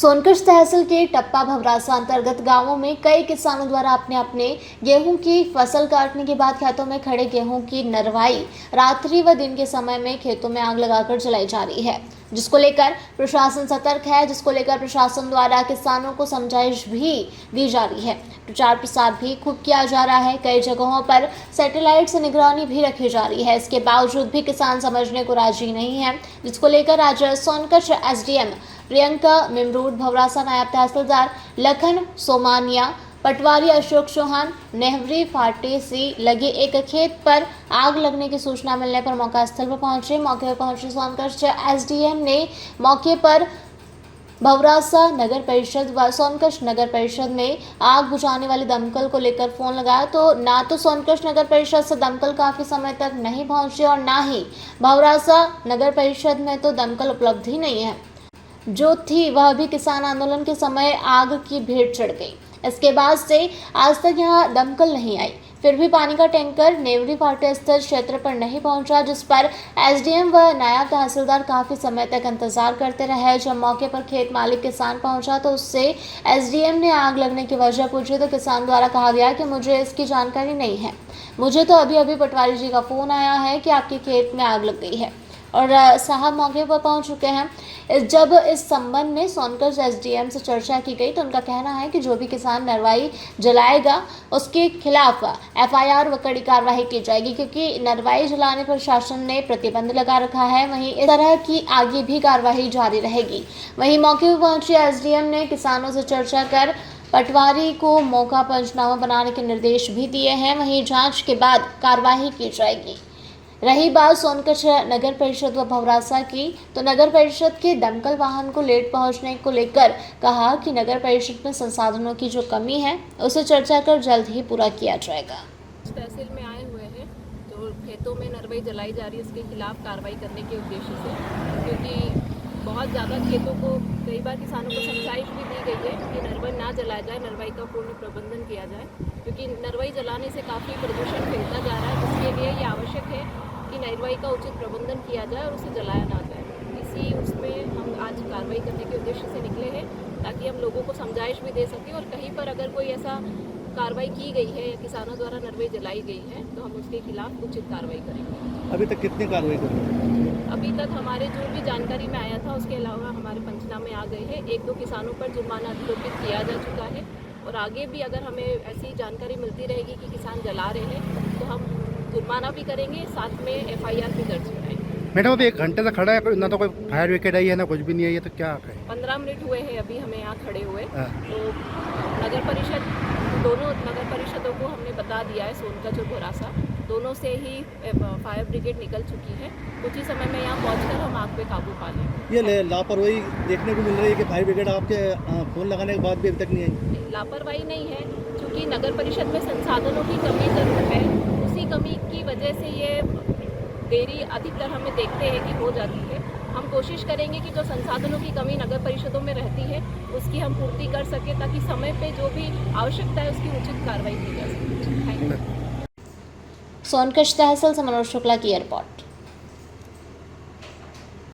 सोनकच्छ तहसील के टप्पा भवरासा अंतर्गत गांवों में कई किसानों द्वारा अपने अपने गेहूं की फसल काटने के बाद खेतों में खड़े गेहूं की नरवाई रात्रि व दिन के समय में खेतों में आग लगाकर जलाई जा रही है, जिसको लेकर प्रशासन सतर्क है। जिसको लेकर प्रशासन द्वारा किसानों को समझाइश भी दी जा रही है। प्रचार प्रसार भी खूब किया जा रहा है। कई जगहों पर सैटेलाइट से निगरानी भी रखी जा रही है। इसके बावजूद भी किसान समझने को राजी नहीं है, जिसको लेकर आज सोनकच्छ एसडीएम प्रियंका मिमरूड, भवरासा नायब तहसीलदार लखन सोमानिया, पटवारी अशोक चौहान, नेहवरी फाटे से लगे एक खेत पर आग लगने की सूचना मिलने पर मौका स्थल पर पहुंचे। मौके पर पहुंचे सोनकच्छ एसडीएम ने मौके पर भवरासा नगर परिषद व सोनकच्छ नगर परिषद में आग बुझाने वाले दमकल को लेकर फोन लगाया, तो ना तो सोनकच्छ नगर परिषद से दमकल काफी समय तक नहीं पहुंचे और ना ही भवरासा नगर परिषद में तो दमकल उपलब्ध ही नहीं है। जो थी वह भी किसान आंदोलन के समय आग की भेंट चढ़ गई। इसके बाद से आज तक यहां दमकल नहीं आई। फिर भी पानी का टैंकर नेवरी फाटे स्थित क्षेत्र पर नहीं पहुंचा, जिस पर एसडीएम व नायब तहसीलदार काफी समय तक इंतजार करते रहे। जब मौके पर खेत मालिक किसान पहुंचा तो उससे एसडीएम ने आग लगने की वजह पूछी, तो किसान द्वारा कहा गया कि मुझे इसकी जानकारी नहीं है, मुझे तो अभी अभी पटवारी जी का फोन आया है कि आपके खेत में आग लग गई है और साहब मौके पर पहुंच चुके हैं। जब इस संबंध में सोनकच्छ एसडीएम से चर्चा की गई तो उनका कहना है कि जो भी किसान नरवाई जलाएगा उसके खिलाफ एफआईआर व कड़ी कार्रवाई की जाएगी, क्योंकि नरवाई जलाने पर शासन ने प्रतिबंध लगा रखा है। वहीं इस तरह की आगे भी कार्रवाई जारी रहेगी। वहीं मौके पर पहुंचे एसडीएम ने किसानों से चर्चा कर पटवारी को मौका पंचनामा बनाने के निर्देश भी दिए हैं। वहीं जांच के बाद कार्रवाई की जाएगी। रही बात सोनकच्छ नगर परिषद व भवरासा की, तो नगर परिषद के दमकल वाहन को लेट पहुंचने को लेकर कहा कि नगर परिषद में संसाधनों की जो कमी है उसे चर्चा कर जल्द ही पूरा किया जाएगा। तहसील में आए हुए हैं तो खेतों में नरवाई जलाई जा रही है, इसके खिलाफ कार्रवाई करने के उद्देश्य से, क्योंकि बहुत ज़्यादा खेतों को कई बार किसानों को समझाइश भी दी गई है कि नरवाई ना जलाया जाए, नरवाई का पूर्ण प्रबंधन किया जाए, क्योंकि नरवाई जलाने से काफ़ी प्रदूषण फैलता जा रहा है। जिसके लिए ये आवश्यक है कि नरवाई का उचित प्रबंधन किया जाए और उसे जलाया ना जाए। इसी उसमें हम आज कार्रवाई करने के उद्देश्य से निकले हैं, ताकि हम लोगों को समझाइश भी दे सकें और कहीं पर अगर कोई ऐसा कार्रवाई की गई है या किसानों द्वारा नरवाई जलाई गई है तो हम उसके खिलाफ उचित कार्रवाई करेंगे। अभी तक कितनी कार्रवाई करेंगे? अभी तक हमारे जो भी जानकारी में आया था उसके अलावा हमारे पंचनामे आ गए हैं। 1-2 किसानों पर जुर्माना आरोपित किया जा चुका है और आगे भी अगर हमें ऐसी जानकारी मिलती रहेगी कि किसान जला रहे हैं तो हम जुर्माना भी करेंगे, साथ में एफआईआर भी दर्ज कराएंगे। मैडम अभी 1 घंटे से खड़ा है, ना तो कोई फायर ब्रिगेड आई है ना कुछ भी नहीं आई है, तो क्या करें? 15 मिनट हुए हैं अभी हमें यहाँ खड़े हुए। तो नगर परिषद, दोनों नगर परिषदों को हमने बता दिया है, सोनकच्छ और भवरासा दोनों से ही फायर ब्रिगेड निकल चुकी है। कुछ ही समय में यहाँ पहुँचकर हम आग पे काबू पा लेंगे। ये लापरवाही देखने को मिल रही है कि फायर ब्रिगेड आपके फोन लगाने के बाद भी अभी तक नहीं आई। लापरवाही नहीं है, क्योंकि नगर परिषद में संसाधनों की कमी जरूर है। उसी कमी की वजह से ये देरी अधिकतर हमें देखते हैं कि हो जाती है। हम कोशिश करेंगे कि जो संसाधनों की कमी नगर परिषदों में रहती है उसकी हम पूर्ति कर सकें, ताकि समय पे जो भी आवश्यकता है उसकी उचित कार्रवाई की जा सके। सोनकच्छ तहसील से मनोज शुक्ला की रिपोर्ट।